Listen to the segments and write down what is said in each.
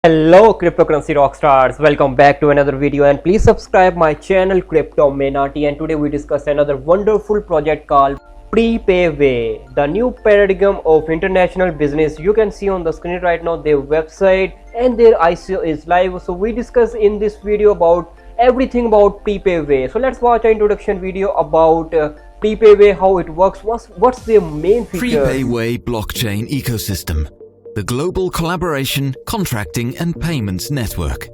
Hello cryptocurrency rockstars, welcome back to another video and please subscribe my channel Crypto Menati. And today we discuss another wonderful project called PrePayWay, the new paradigm of international business. You can see on the screen right now their website and their ICO is live. So we discuss in this video about everything about PrePayWay. So let's watch an introduction video about PrePayWay, how it works, what's their main features. PrePayWay blockchain ecosystem, the global collaboration, contracting and payments network.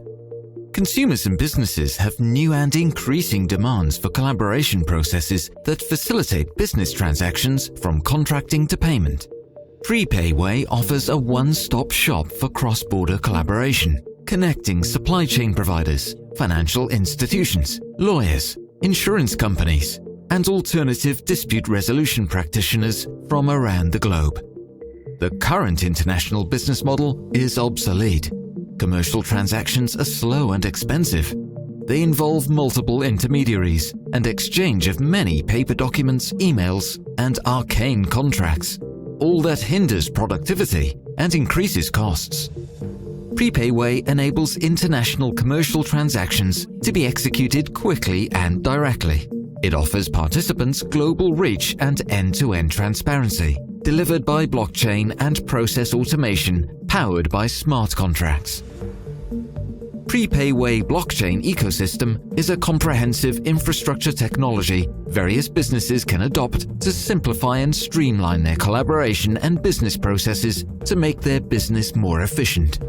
Consumers and businesses have new and increasing demands for collaboration processes that facilitate business transactions from contracting to payment. PrePayWay offers a one-stop shop for cross-border collaboration, connecting supply chain providers, financial institutions, lawyers, insurance companies, and alternative dispute resolution practitioners from around the globe. The current international business model is obsolete. Commercial transactions are slow and expensive. They involve multiple intermediaries and exchange of many paper documents, emails, and arcane contracts, all that hinders productivity and increases costs. PrePayWay enables international commercial transactions to be executed quickly and directly. It offers participants global reach and end-to-end transparency, delivered by blockchain and process automation powered by smart contracts. PrePayWay blockchain ecosystem is a comprehensive infrastructure technology various businesses can adopt to simplify and streamline their collaboration and business processes to make their business more efficient.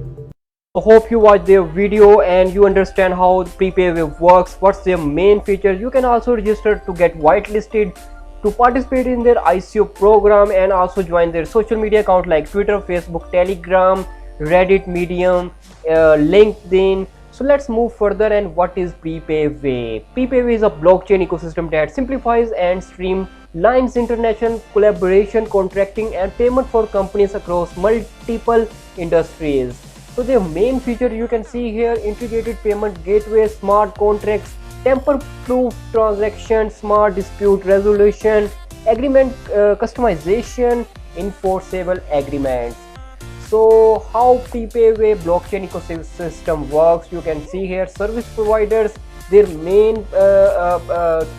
I hope you watch their video and you understand how PrePayWay works, what's their main features. You can also register to get whitelisted to participate in their ICO program and also join their social media account like Twitter, Facebook, Telegram, Reddit, Medium, LinkedIn. So let's move further. And what is PrePayWay? PrePayWay is a blockchain ecosystem that simplifies and streamlines international collaboration, contracting and payment for companies across multiple industries. So the main feature you can see here: integrated payment gateway, smart contracts, tamper-proof transactions, smart dispute resolution, agreement customization, enforceable agreements. So how PrePayWay blockchain ecosystem works, you can see here: service providers, their main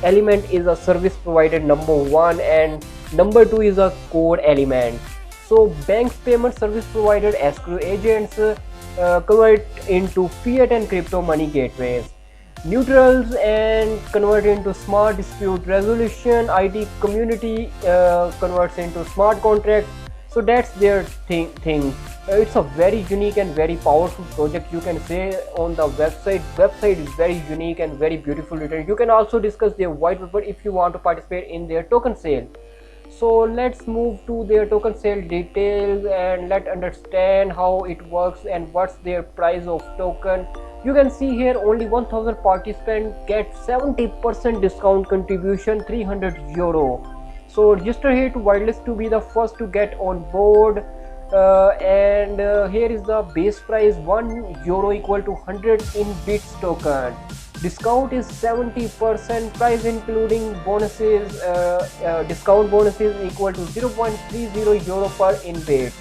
element is a service provider number one, and number two is a core element. So banks, payment service provider, escrow agents convert into fiat and crypto money gateways. Neutrals and convert into smart dispute resolution. IT community converts into smart contracts. So that's their thing. It's a very unique and very powerful project, you can say. On the website is very unique and very beautiful written. You can also discuss their white paper if you want to participate in their token sale. So let's move to their token sale details and let's understand how it works and what's their price of token. You can see here only 1000 participants get 70% discount contribution, €300. So register here to whitelist to be the first to get on board. Here is the base price: €1 equal to 100 in bits token. Discount is 70%. Price including bonuses, discount bonuses equal to €0.30 per in bit.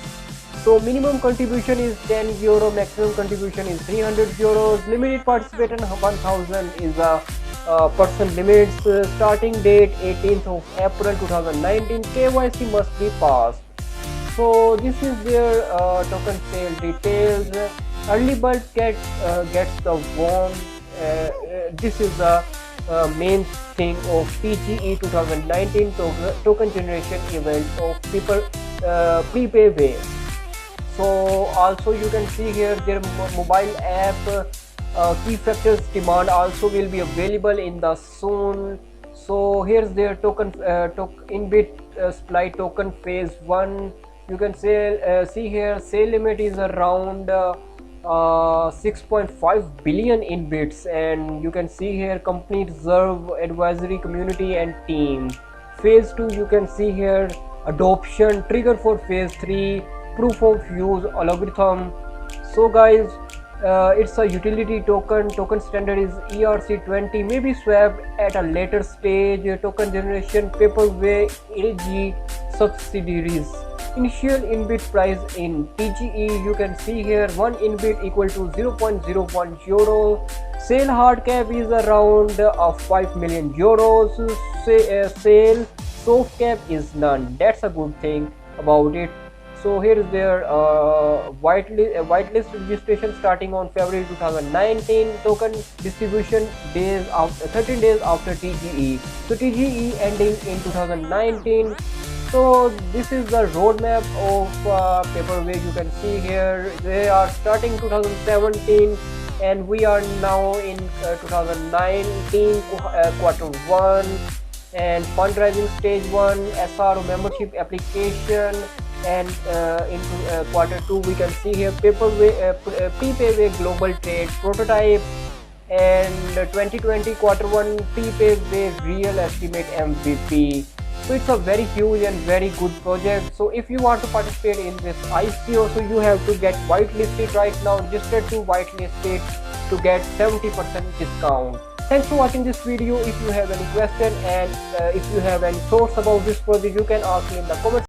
So minimum contribution is €10, maximum contribution is €300. Limited participant 1000 is a person limits. Starting date 18th of April 2019. KYC must be passed. So this is their token sale details. Early bird gets the worm. This is the main thing of TGE 2019 token generation event of PrePayWay. So also you can see here their mobile app key factors demand also will be available in the soon. So here's their token in-bit supply token phase 1. You can see here sale limit is around 6.5 billion in bits, and you can see here company reserve, advisory community and team. Phase 2, you can see here adoption trigger for phase 3, proof of use algorithm. So guys, it's a utility token standard is ERC20, may be swapped at a later stage. Token generation PrePayWay AG subsidiaries. Initial in-bit price in TGE, you can see here 1 in-bit equal to 0.01 euro. Sale hard cap is around 5 million euros. Sale soft cap is none. That's a good thing about it. So here is their whitelist registration starting on February 2019. Token distribution days after 13 days after TGE. So TGE ending in 2019. So this is the roadmap of Paperwave. You can see here they are starting 2017 and we are now in 2019 quarter 1 and fundraising stage 1, SRO membership application, and in quarter 2 we can see here Paperwave global trade prototype, and 2020 quarter 1 Paperwave real estimate MVP. So it's a very huge and very good project. So if you want to participate in this ICO, so you have to get whitelisted right now. Register to whitelisted to get 70% discount. Thanks for watching this video. If you have any question and if you have any thoughts about this project, you can ask me in the comments.